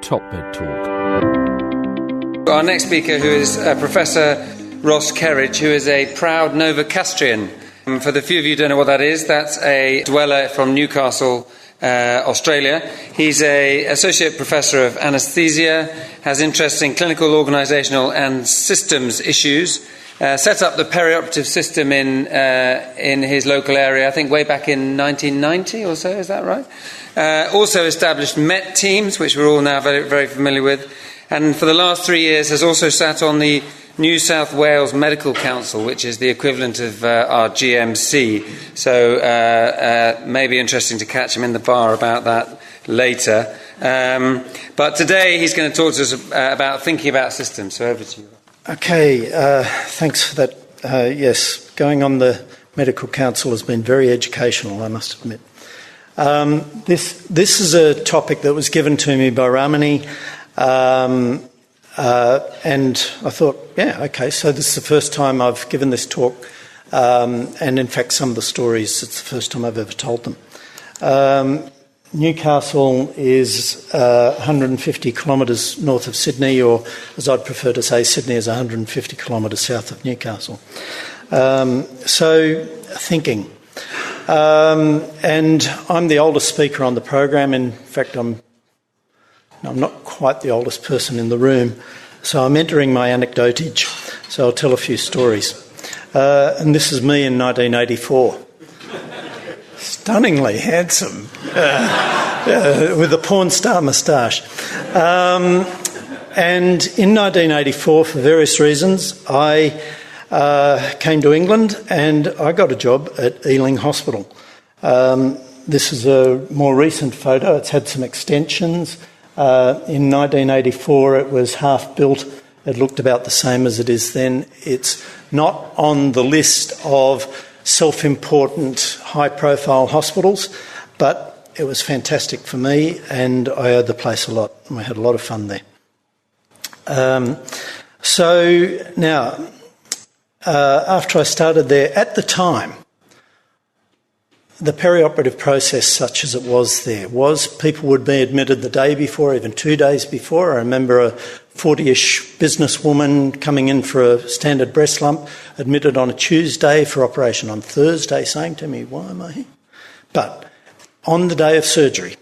Topbed Talk. Our next speaker, who is Professor Ross Kerridge, who is a proud Novocastrian. For the few of you who don't know what that is, that's a dweller from Newcastle, Australia. He's an associate professor of anaesthesia, has interest in clinical, organisational and systems issues, set up the perioperative system in his local area, I think way back in 1990 or so, is that right? Also established MET teams, which we're all now very, very familiar with, and for the last 3 years has also sat on the New South Wales Medical Council, which is the equivalent of our GMC. So may be interesting to catch him in the bar about that later. But today he's going to talk to us about thinking about systems. So over to you. Okay, thanks for that. Yes, going on the Medical Council has been very educational, I must admit. This is a topic that was given to me by Ramani. And I thought, yeah, okay, so this is the first time I've given this talk, and in fact some of the stories, it's the first time I've ever told them. Newcastle is 150 kilometres north of Sydney, or as I'd prefer to say, Sydney is 150 kilometres south of Newcastle. So, thinking. And I'm the oldest speaker on the program. In fact, I'm not quite the oldest person in the room, so I'm entering my anecdotage, so I'll tell a few stories. And this is me in 1984. Stunningly handsome, with a porn star moustache. And in 1984, for various reasons, I came to England and I got a job at Ealing Hospital. This is a more recent photo. It's had some extensions. In 1984, it was half built. It looked about the same as it is then. It's not on the list of self-important, high-profile hospitals, but it was fantastic for me, and I owed the place a lot. And we had a lot of fun there. So now, after I started there, at the time, the perioperative process, such as it was there, was people would be admitted the day before, even 2 days before. I remember a 40-ish businesswoman coming in for a standard breast lump, admitted on a Tuesday for operation on Thursday, saying to me, why am I here? But on the day of surgery,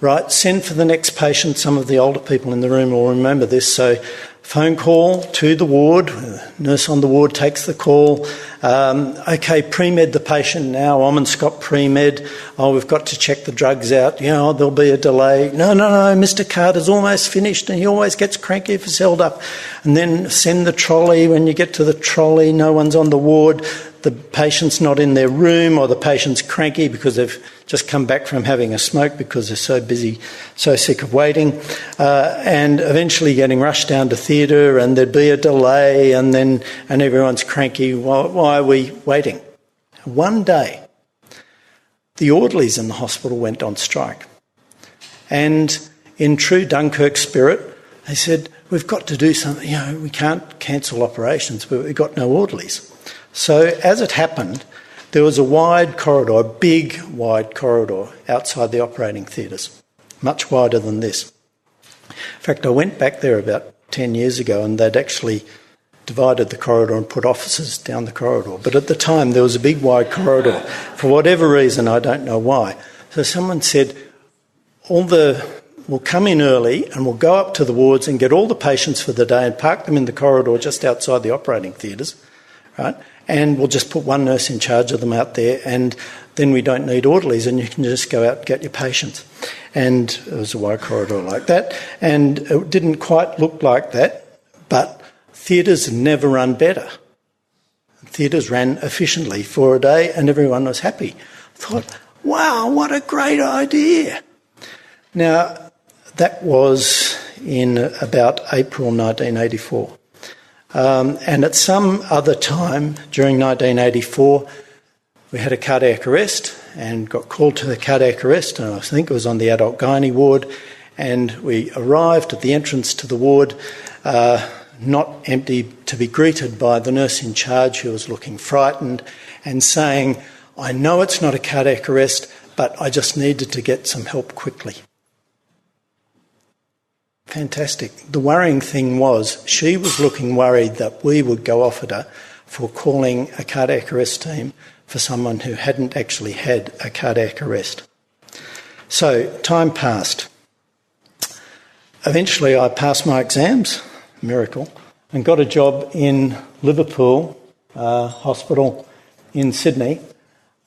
right, send for the next patient. Some of the older people in the room will remember this. So phone call to the ward, the nurse on the ward takes the call. Okay, pre-med the patient now, Omenscott pre-med. Oh, we've got to check the drugs out. There'll be a delay. No, Mr. Carter's almost finished, and he always gets cranky if it's held up. And then send the trolley. When you get to the trolley, no one's on the ward. The patient's not in their room, or the patient's cranky because they've just come back from having a smoke because they're so busy, so sick of waiting, and eventually getting rushed down to theatre, and there'd be a delay, and everyone's cranky. Why are we waiting? One day, the orderlies in the hospital went on strike, and in true Dunkirk spirit, they said, we've got to do something. We can't cancel operations, but we've got no orderlies. So as it happened, there was a wide corridor, a big wide corridor outside the operating theatres, much wider than this. In fact, I went back there about 10 years ago and they'd actually divided the corridor and put offices down the corridor. But at the time, there was a big wide corridor. For whatever reason, I don't know why. So someone said, we'll come in early and we'll go up to the wards and get all the patients for the day and park them in the corridor just outside the operating theatres, right? And we'll just put one nurse in charge of them out there, and then we don't need orderlies and you can just go out and get your patients. And it was a wide corridor like that, and it didn't quite look like that, but theatres never run better. Theatres ran efficiently for a day and everyone was happy. I thought, wow, what a great idea. Now, that was in about April 1984. And at some other time during 1984, we had a cardiac arrest and got called to the cardiac arrest, and I think it was on the adult gynae ward, and we arrived at the entrance to the ward, not empty, to be greeted by the nurse in charge, who was looking frightened and saying, I know it's not a cardiac arrest, but I just needed to get some help quickly. fantastic. The worrying thing was she was looking worried that we would go off at her for calling a cardiac arrest team for someone who hadn't actually had a cardiac arrest. So time passed. Eventually I passed my exams, miracle, and got a job in Liverpool Hospital in Sydney,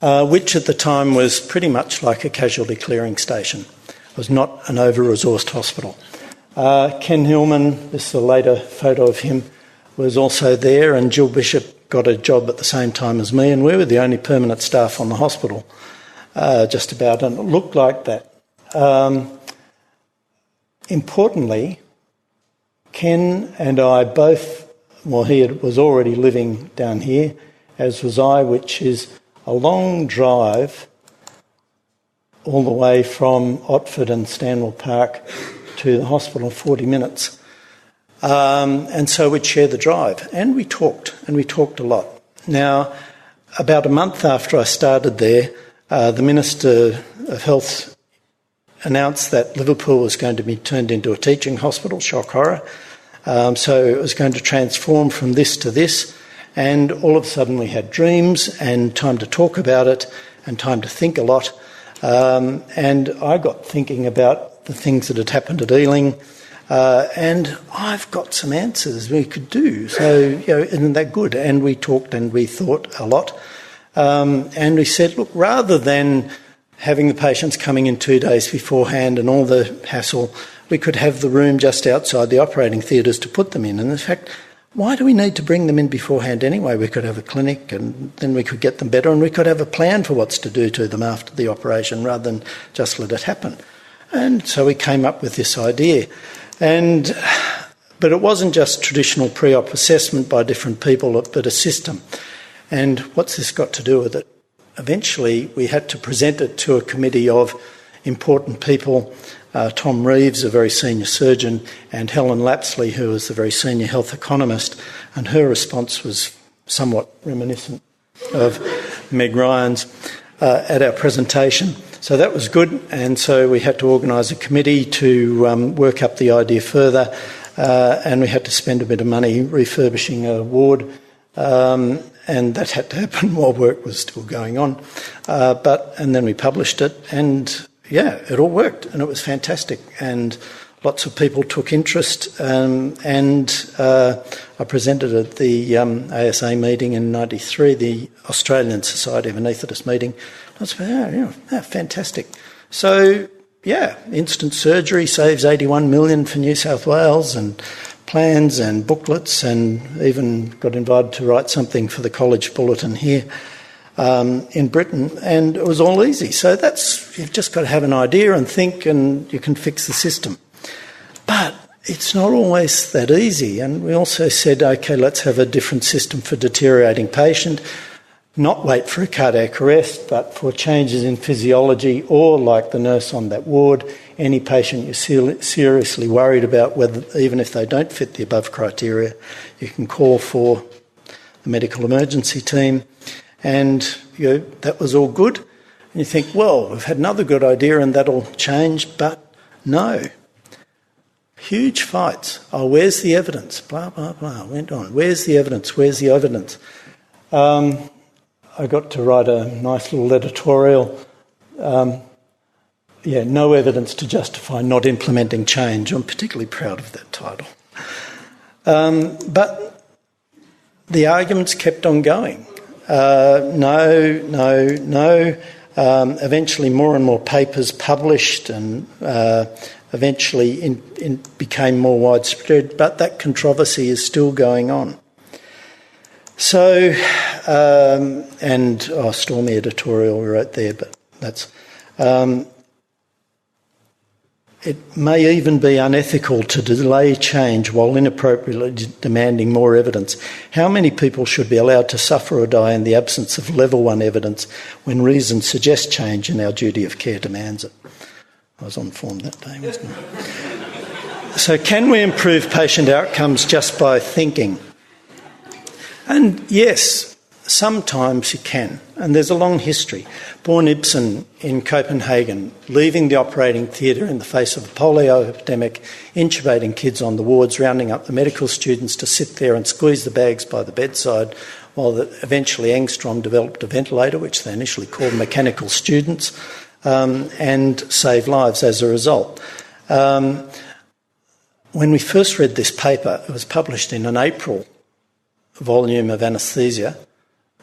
which at the time was pretty much like a casualty clearing station. It was not an over-resourced hospital. Ken Hillman, this is a later photo of him, was also there, and Jill Bishop got a job at the same time as me, and we were the only permanent staff on the hospital, just about, and it looked like that. Importantly, Ken and I both, well, he was already living down here, as was I, which is a long drive all the way from Otford and Stanwell Park to the hospital, 40 minutes. And so we'd share the drive, and we talked a lot. Now, about a month after I started there, the Minister of Health announced that Liverpool was going to be turned into a teaching hospital, shock horror. So it was going to transform from this to this, and all of a sudden we had dreams and time to talk about it and time to think a lot. And I got thinking about the things that had happened at Ealing, and I've got some answers we could do. So, isn't that good? And we talked and we thought a lot. And we said, look, rather than having the patients coming in 2 days beforehand and all the hassle, we could have the room just outside the operating theatres to put them in. And in fact, why do we need to bring them in beforehand anyway? We could have a clinic and then we could get them better, and we could have a plan for what's to do to them after the operation rather than just let it happen. And so we came up with this idea. But it wasn't just traditional pre-op assessment by different people, but a system. And what's this got to do with it? Eventually, we had to present it to a committee of important people, Tom Reeves, a very senior surgeon, and Helen Lapsley, who was a very senior health economist, and her response was somewhat reminiscent of Meg Ryan's at our presentation. So that was good, and so we had to organise a committee to work up the idea further, and we had to spend a bit of money refurbishing a ward, and that had to happen while work was still going on. And then we published it, and it all worked, and it was fantastic, and lots of people took interest, and I presented at the ASA meeting in '93, the Australian Society of Anaesthetists meeting. I was fantastic. So, instant surgery saves 81 million for New South Wales, and plans and booklets, and even got invited to write something for the college bulletin here in Britain, and it was all easy. So you've just got to have an idea and think, and you can fix the system. But it's not always that easy, and we also said, OK, let's have a different system for deteriorating patient, not wait for a cardiac arrest, but for changes in physiology, or like the nurse on that ward, any patient you're seriously worried about, whether even if they don't fit the above criteria, you can call for the medical emergency team. And that was all good. And you think, well, we've had another good idea and that'll change, but no. Huge fights. Oh, where's the evidence? Blah, blah, blah. Went on. Where's the evidence? Where's the evidence? I got to write a nice little editorial. No evidence to justify not implementing change. I'm particularly proud of that title. But the arguments kept on going. No. Eventually more and more papers published, and eventually it became more widespread, but that controversy is still going on. So, stormy editorial we wrote there, but that's... It may even be unethical to delay change while inappropriately demanding more evidence. How many people should be allowed to suffer or die in the absence of level 1 evidence when reason suggests change and our duty of care demands it? I was on form that day, wasn't I? So can we improve patient outcomes just by thinking? And yes, sometimes you can, and there's a long history. Born Ibsen in Copenhagen, leaving the operating theatre in the face of a polio epidemic, intubating kids on the wards, rounding up the medical students to sit there and squeeze the bags by the bedside, while eventually Engstrom developed a ventilator, which they initially called mechanical students, and saved lives as a result. When we first read this paper, it was published in an April volume of Anaesthesia.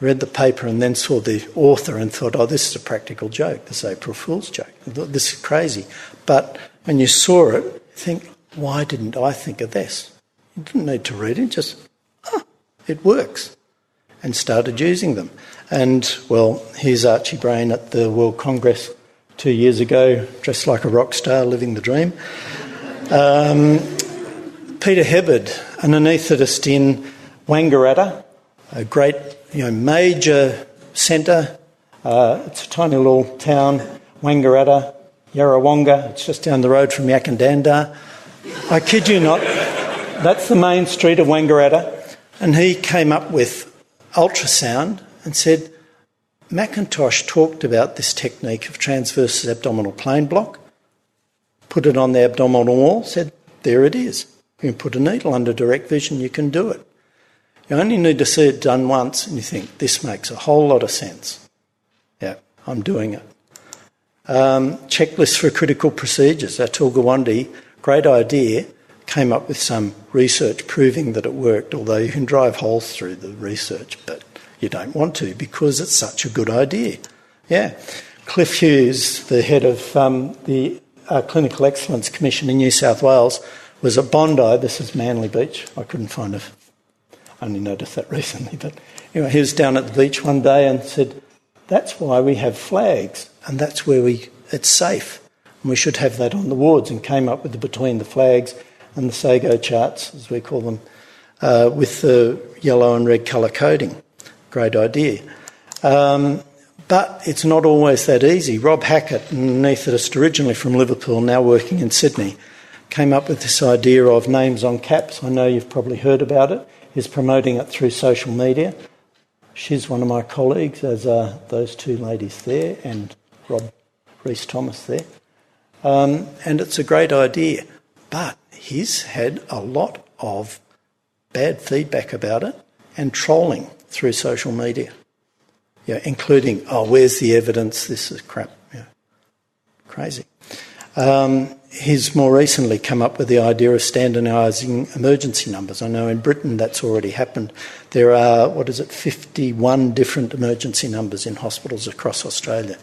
Read the paper and then saw the author and thought, oh, this is a practical joke, this is April Fool's joke. I thought, this is crazy. But when you saw it, you think, why didn't I think of this? You didn't need to read it, just, it works. And started using them. And, well, here's Archie Brain at the World Congress 2 years ago, dressed like a rock star, living the dream. Peter Hebbard, an anaesthetist in Wangaratta, a great major centre. It's a tiny little town, Wangaratta, Yarrawonga. It's just down the road from Yakandanda. I kid you not, that's the main street of Wangaratta. And he came up with ultrasound and said, McIntosh talked about this technique of transverse abdominal plane block, put it on the abdominal wall, said, there it is. You can put a needle under direct vision, you can do it. You only need to see it done once and you think, this makes a whole lot of sense. Yeah, I'm doing it. Checklist for critical procedures. Atul Gawande, great idea, came up with some research proving that it worked, although you can drive holes through the research, but you don't want to because it's such a good idea. Yeah. Cliff Hughes, the head of the Clinical Excellence Commission in New South Wales, was at Bondi. This is Manly Beach. I couldn't find it. I only noticed that recently. But anyway, he was down at the beach one day and said, that's why we have flags and that's where it's safe. And we should have that on the wards, and came up with the between the flags and the SAGO charts, as we call them, with the yellow and red colour coding. Great idea. But it's not always that easy. Rob Hackett, an anaesthetist originally from Liverpool, now working in Sydney, came up with this idea of names on caps. I know you've probably heard about it. He's promoting it through social media. She's one of my colleagues, as are those two ladies there, and Rob Rees-Thomas there. And it's a great idea. But he's had a lot of bad feedback about it and trolling through social media. Yeah, including, where's the evidence? This is crap. Yeah, crazy. He's more recently come up with the idea of standardising emergency numbers. I know in Britain that's already happened. There are, 51 different emergency numbers in hospitals across Australia.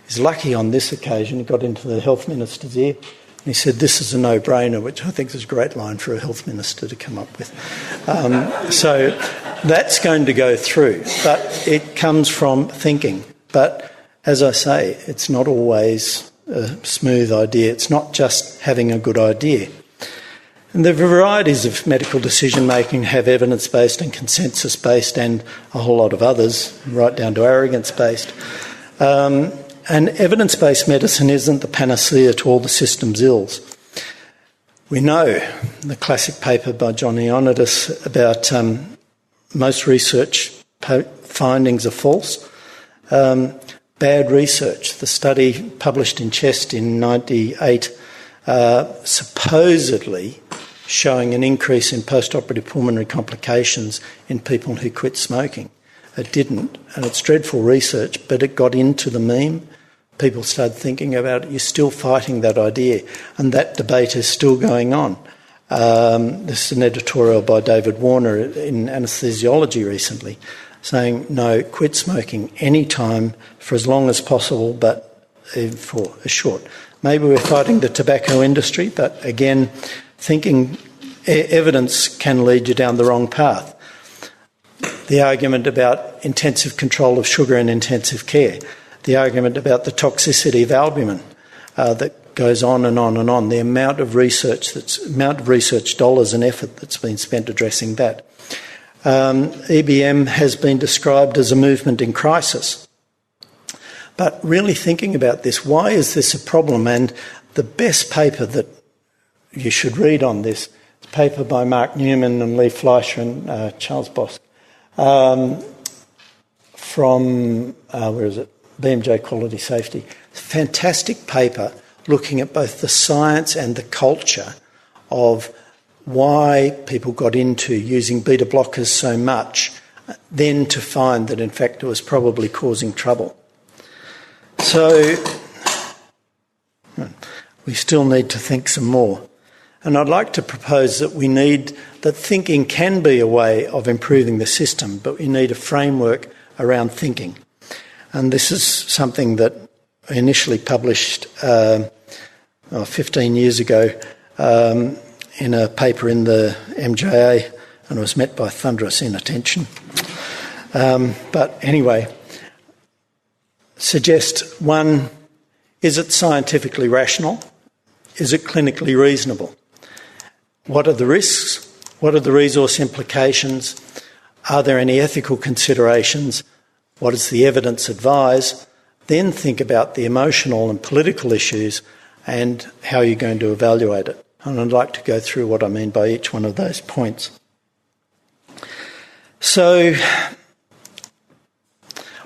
He's lucky on this occasion. He got into the health minister's ear and he said, this is a no-brainer, which I think is a great line for a health minister to come up with. So that's going to go through, but it comes from thinking. But as I say, it's not always a smooth idea. It's not just having a good idea. And the varieties of medical decision-making have evidence-based and consensus-based and a whole lot of others, right down to arrogance-based. And evidence-based medicine isn't the panacea to all the system's ills. We know the classic paper by John Ioannidis about most research findings are false. Bad research. The study published in Chest in 1998 supposedly showing an increase in post-operative pulmonary complications in people who quit smoking. It didn't, and it's dreadful research, but it got into the meme. People started thinking about it. You're still fighting that idea, and that debate is still going on. This is an editorial by David Warner in Anesthesiology recently, saying, no, quit smoking any time for as long as possible, but for a short. Maybe we're fighting the tobacco industry, but again, thinking evidence can lead you down the wrong path. The argument about intensive control of sugar in intensive care, the argument about the toxicity of albumin that goes on and on and on, the amount of research dollars and effort that's been spent addressing that. EBM has been described as a movement in crisis. But really thinking about this, why is this a problem? And the best paper that you should read on this is a paper by Mark Newman and Lee Fleischer and Charles Bosk. from, BMJ Quality Safety. Fantastic paper looking at both the science and the culture of why people got into using beta blockers so much, then to find that in fact it was probably causing trouble. So we still need to think some more. And I'd like to propose that that thinking can be a way of improving the system, but we need a framework around thinking. And this is something that I initially published 15 years ago in a paper in the MJA, and was met by thunderous inattention. But anyway, suggest one, is it scientifically rational? Is it clinically reasonable? What are the risks? What are the resource implications? Are there any ethical considerations? What does the evidence advise? Then think about the emotional and political issues and how you're going to evaluate it. And I'd like to go through what I mean by each one of those points. So,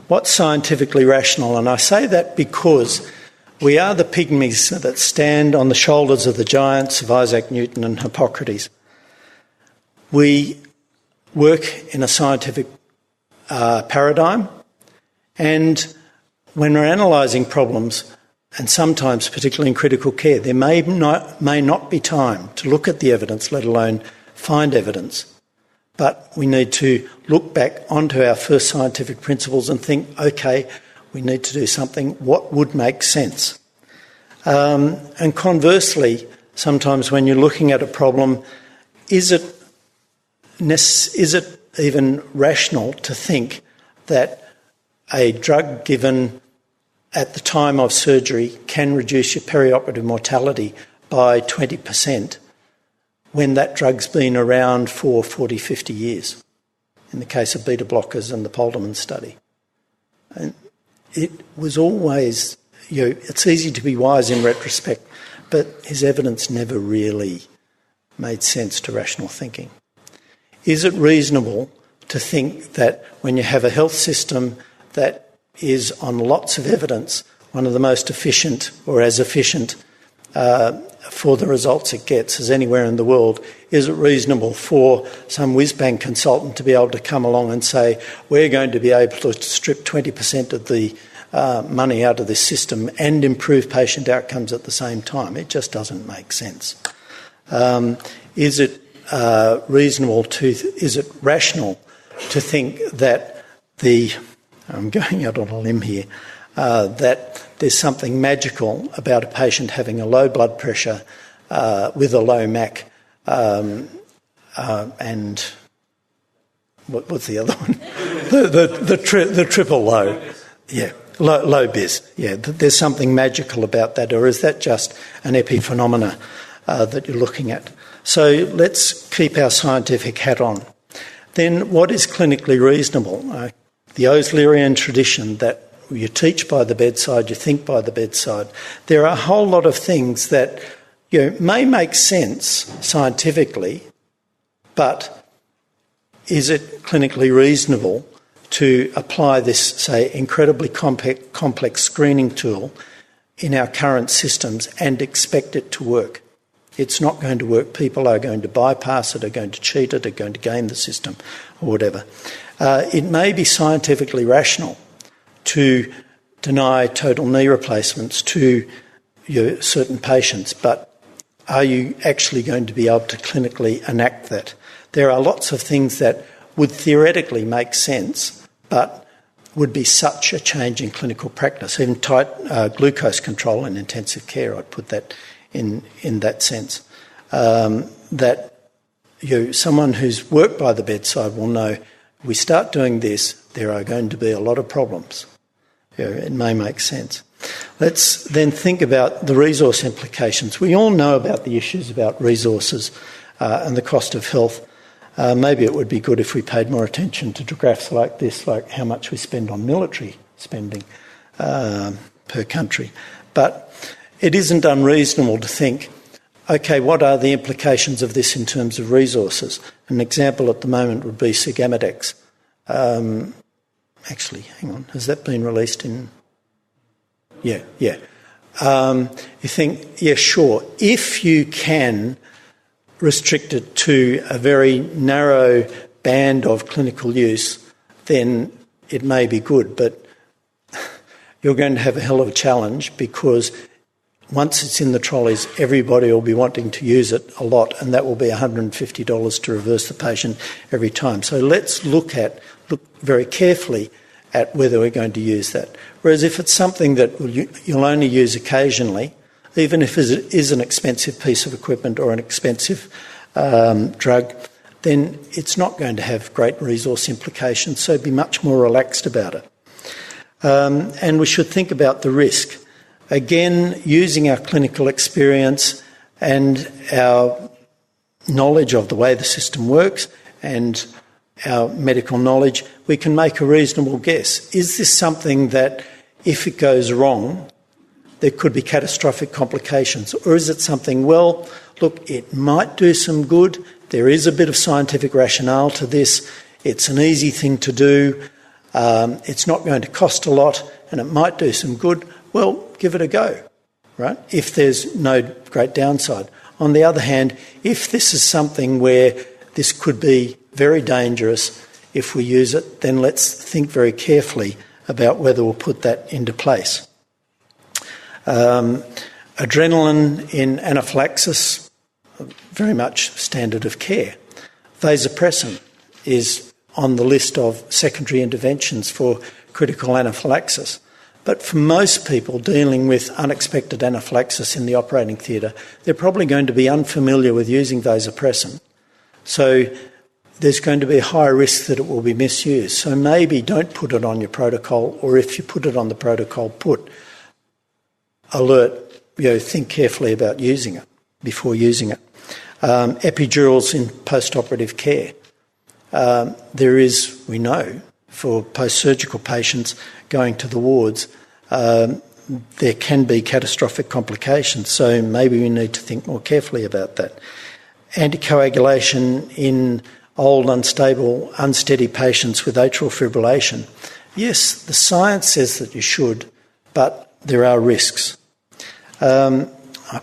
what's scientifically rational? And I say that because we are the pygmies that stand on the shoulders of the giants of Isaac Newton and Hippocrates. We work in a scientific paradigm, and when we're analysing problems, and sometimes particularly in critical care, there may not be time to look at the evidence, let alone find evidence. But we need to look back onto our first scientific principles and think, okay, we need to do something. What would make sense? And conversely, sometimes when you're looking at a problem, is it even rational to think that a drug given at the time of surgery can reduce your perioperative mortality by 20% when that drug's been around for 40, 50 years, in the case of beta blockers and the Polderman study? And it was always, it's easy to be wise in retrospect, but his evidence never really made sense to rational thinking. Is it reasonable to think that when you have a health system that is on lots of evidence, one of the most efficient or as efficient for the results it gets as anywhere in the world, is it reasonable for some whiz-bang consultant to be able to come along and say, we're going to be able to strip 20% of the money out of this system and improve patient outcomes at the same time? It just doesn't make sense. Is it rational to think that I'm going out on a limb here, that there's something magical about a patient having a low blood pressure with a low MAC and what's the other one? the triple low. Yeah, low BIS. Yeah, there's something magical about that, or is that just an epiphenomena that you're looking at? So let's keep our scientific hat on. Then what is clinically reasonable? The Oslerian tradition that you teach by the bedside, you think by the bedside. There are a whole lot of things that may make sense scientifically, but is it clinically reasonable to apply this, say, incredibly complex screening tool in our current systems and expect it to work? It's not going to work. People are going to bypass it, are going to cheat it, are going to game the system, or whatever. It may be scientifically rational to deny total knee replacements to certain patients, but are you actually going to be able to clinically enact that? There are lots of things that would theoretically make sense, but would be such a change in clinical practice. Even tight glucose control in intensive care, I'd put that in that sense. That someone who's worked by the bedside will know, we start doing this, there are going to be a lot of problems. It may make sense. Let's then think about the resource implications. We all know about the issues about resources and the cost of health. Maybe it would be good if we paid more attention to graphs like this, like how much we spend on military spending per country. But it isn't unreasonable to think, okay, what are the implications of this in terms of resources? An example at the moment would be Sigamadex. Actually, hang on, has that been released in... Yeah. You think, yeah, sure, if you can restrict it to a very narrow band of clinical use, then it may be good, but you're going to have a hell of a challenge, because once it's in the trolleys, everybody will be wanting to use it a lot, and that will be $150 to reverse the patient every time. So let's look very carefully at whether we're going to use that. Whereas if it's something that you'll only use occasionally, even if it is an expensive piece of equipment or an expensive drug, then it's not going to have great resource implications, so be much more relaxed about it. And we should think about the risk. Again, using our clinical experience and our knowledge of the way the system works and our medical knowledge, we can make a reasonable guess. Is this something that, if it goes wrong, there could be catastrophic complications? Or is it something, well, look, it might do some good, there is a bit of scientific rationale to this, it's an easy thing to do, it's not going to cost a lot, and it might do some good, well, give it a go, right? If there's no great downside. On the other hand, if this is something where this could be very dangerous if we use it, then let's think very carefully about whether we'll put that into place. Adrenaline in anaphylaxis, very much standard of care. Vasopressin is on the list of secondary interventions for critical anaphylaxis. But for most people dealing with unexpected anaphylaxis in the operating theatre, they're probably going to be unfamiliar with using vasopressin. So there's going to be a high risk that it will be misused. So maybe don't put it on your protocol, or if you put it on the protocol, put alert, think carefully about using it before using it. Epidurals in post-operative care. There is, we know, for post-surgical patients going to the wards, there can be catastrophic complications, so maybe we need to think more carefully about that. Anticoagulation in old, unstable, unsteady patients with atrial fibrillation. Yes, the science says that you should, but there are risks. I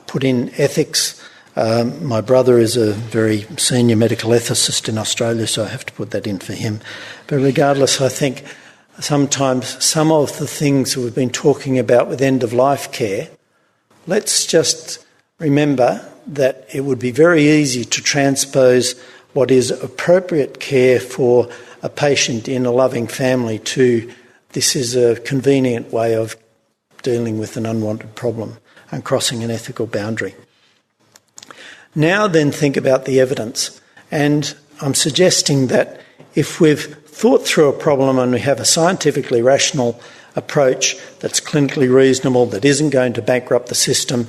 put in ethics. My brother is a very senior medical ethicist in Australia, so I have to put that in for him. But regardless, I think sometimes some of the things that we've been talking about with end-of-life care, let's just remember that it would be very easy to transpose what is appropriate care for a patient in a loving family to this is a convenient way of dealing with an unwanted problem and crossing an ethical boundary. Now then think about the evidence, and I'm suggesting that if we've thought through a problem and we have a scientifically rational approach that's clinically reasonable, that isn't going to bankrupt the system,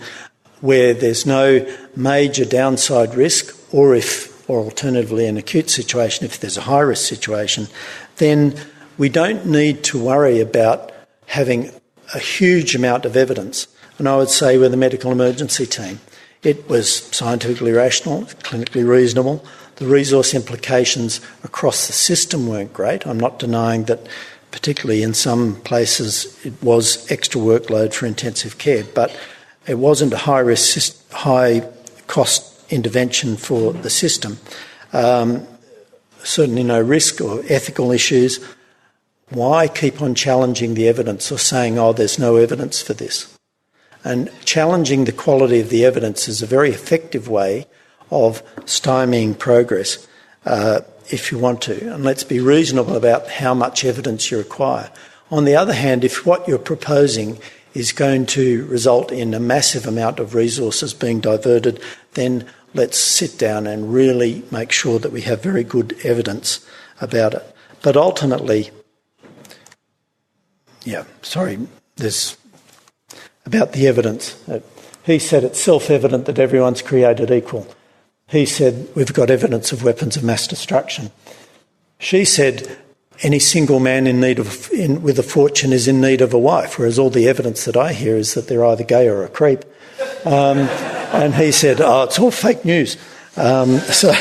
where there's no major downside risk, or alternatively an acute situation, if there's a high-risk situation, then we don't need to worry about having a huge amount of evidence. And I would say with the medical emergency team, it was scientifically rational, clinically reasonable. The resource implications across the system weren't great. I'm not denying that, particularly in some places, it was extra workload for intensive care, but it wasn't a high-risk, high-cost intervention for the system. Certainly no risk or ethical issues. Why keep on challenging the evidence or saying, oh, there's no evidence for this? And challenging the quality of the evidence is a very effective way of stymieing progress if you want to. And let's be reasonable about how much evidence you require. On the other hand, if what you're proposing is going to result in a massive amount of resources being diverted, then let's sit down and really make sure that we have very good evidence about it. But ultimately, there's about the evidence. He said it's self-evident that everyone's created equal. He said we've got evidence of weapons of mass destruction. She said any single man with a fortune is in need of a wife, whereas all the evidence that I hear is that they're either gay or a creep. And he said, oh, it's all fake news. Sorry,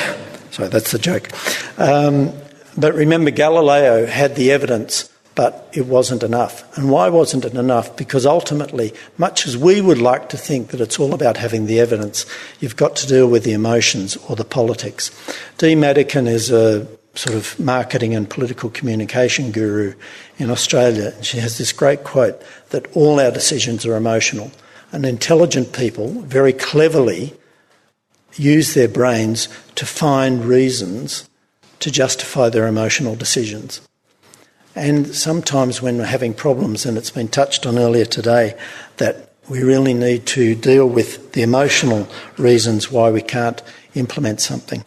that's the joke. But remember, Galileo had the evidence but it wasn't enough. And why wasn't it enough? Because ultimately, much as we would like to think that it's all about having the evidence, you've got to deal with the emotions or the politics. Dee Madigan is a sort of marketing and political communication guru in Australia. And she has this great quote that all our decisions are emotional. And intelligent people very cleverly use their brains to find reasons to justify their emotional decisions. And sometimes when we're having problems, and it's been touched on earlier today, that we really need to deal with the emotional reasons why we can't implement something.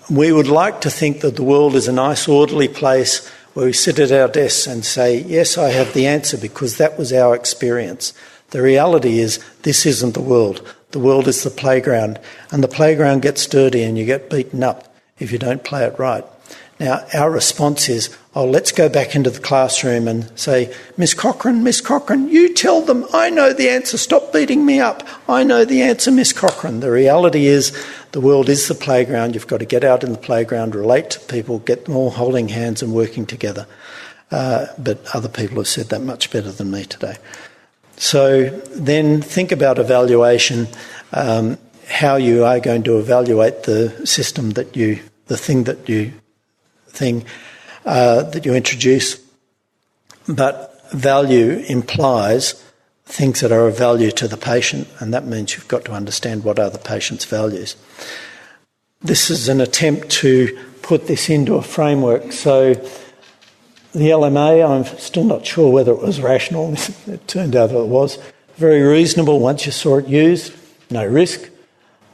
We would like to think that the world is a nice, orderly place where we sit at our desks and say, yes, I have the answer, because that was our experience. The reality is this isn't the world. The world is the playground, and the playground gets dirty and you get beaten up if you don't play it right. Now, our response is, let's go back into the classroom and say, Miss Cochrane, you tell them, I know the answer, stop beating me up. I know the answer, Miss Cochrane. The reality is the world is the playground. You've got to get out in the playground, relate to people, get them all holding hands and working together. But other people have said that much better than me today. So then think about evaluation, how you are going to evaluate the system that you introduce, but value implies things that are of value to the patient, and that means you've got to understand what are the patient's values. This is an attempt to put this into a framework. So the LMA, I'm still not sure whether it was rational. It turned out that it was. Very reasonable once you saw it used, no risk.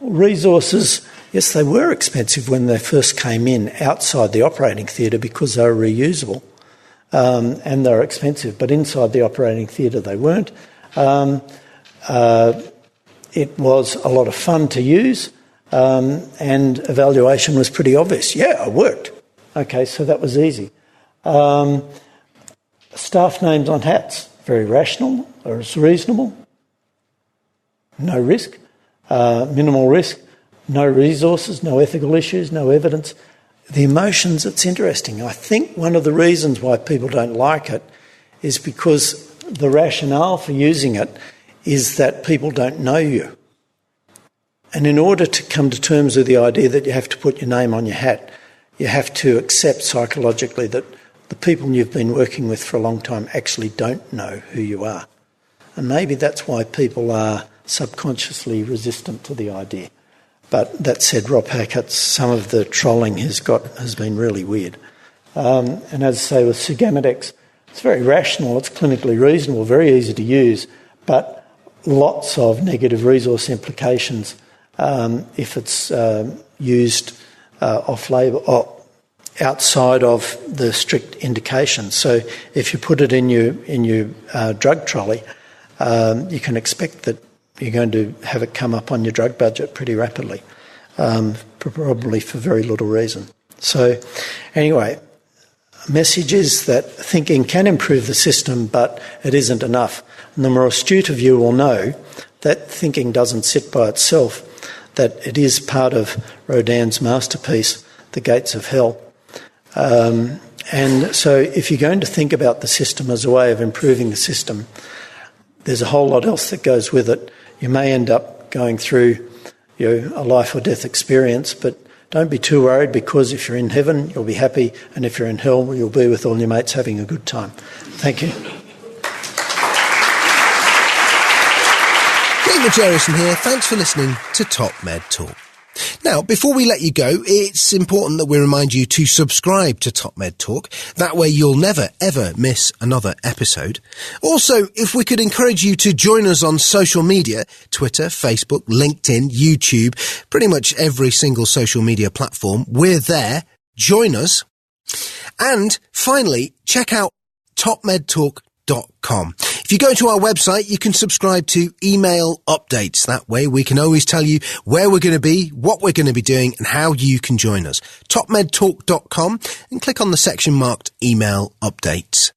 Resources, yes, they were expensive when they first came in outside the operating theatre because they were reusable, and they were expensive, but inside the operating theatre they weren't. It was a lot of fun to use, and evaluation was pretty obvious. Yeah, it worked. Okay, so that was easy. Staff names on hats, very rational, or it's reasonable. No risk. Minimal risk, no resources, no ethical issues, no evidence. The emotions, it's interesting. I think one of the reasons why people don't like it is because the rationale for using it is that people don't know you. And in order to come to terms with the idea that you have to put your name on your hat, you have to accept psychologically that the people you've been working with for a long time actually don't know who you are. And maybe that's why people are subconsciously resistant to the idea. But that said, Rob Hackett's, some of the trolling he's got has been really weird. And as I say, with Sugammadex, it's very rational, it's clinically reasonable, very easy to use, but lots of negative resource implications if it's used off-label or outside of the strict indications. So if you put it in your drug trolley, you can expect that you're going to have it come up on your drug budget pretty rapidly, probably for very little reason. So anyway, message is that thinking can improve the system, but it isn't enough. And the more astute of you will know that thinking doesn't sit by itself, that it is part of Rodin's masterpiece, The Gates of Hell. And so if you're going to think about the system as a way of improving the system, there's a whole lot else that goes with it. You may end up going through a life or death experience, but don't be too worried, because if you're in heaven, you'll be happy, and if you're in hell, you'll be with all your mates having a good time. Thank you. David Jerrison here. Thanks for listening to Top Med Talk. Now, before we let you go, it's important that we remind you to subscribe to Top Med Talk. That way you'll never, ever miss another episode. Also, if we could encourage you to join us on social media, Twitter, Facebook, LinkedIn, YouTube, pretty much every single social media platform, we're there. Join us. And finally, check out topmedtalk.com. If you go to our website, you can subscribe to email updates. That way we can always tell you where we're going to be, what we're going to be doing, and how you can join us. topmedtalk.com, and click on the section marked email updates.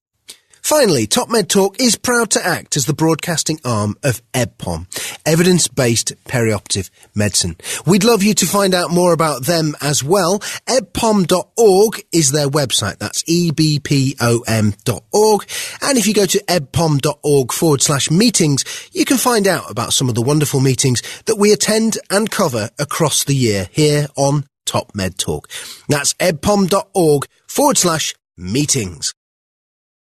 Finally, Top Med Talk is proud to act as the broadcasting arm of EBPOM, Evidence-Based Perioperative Medicine. We'd love you to find out more about them as well. ebpom.org is their website. That's ebpom.org. And if you go to ebpom.org/meetings, you can find out about some of the wonderful meetings that we attend and cover across the year here on Top Med Talk. That's ebpom.org/meetings.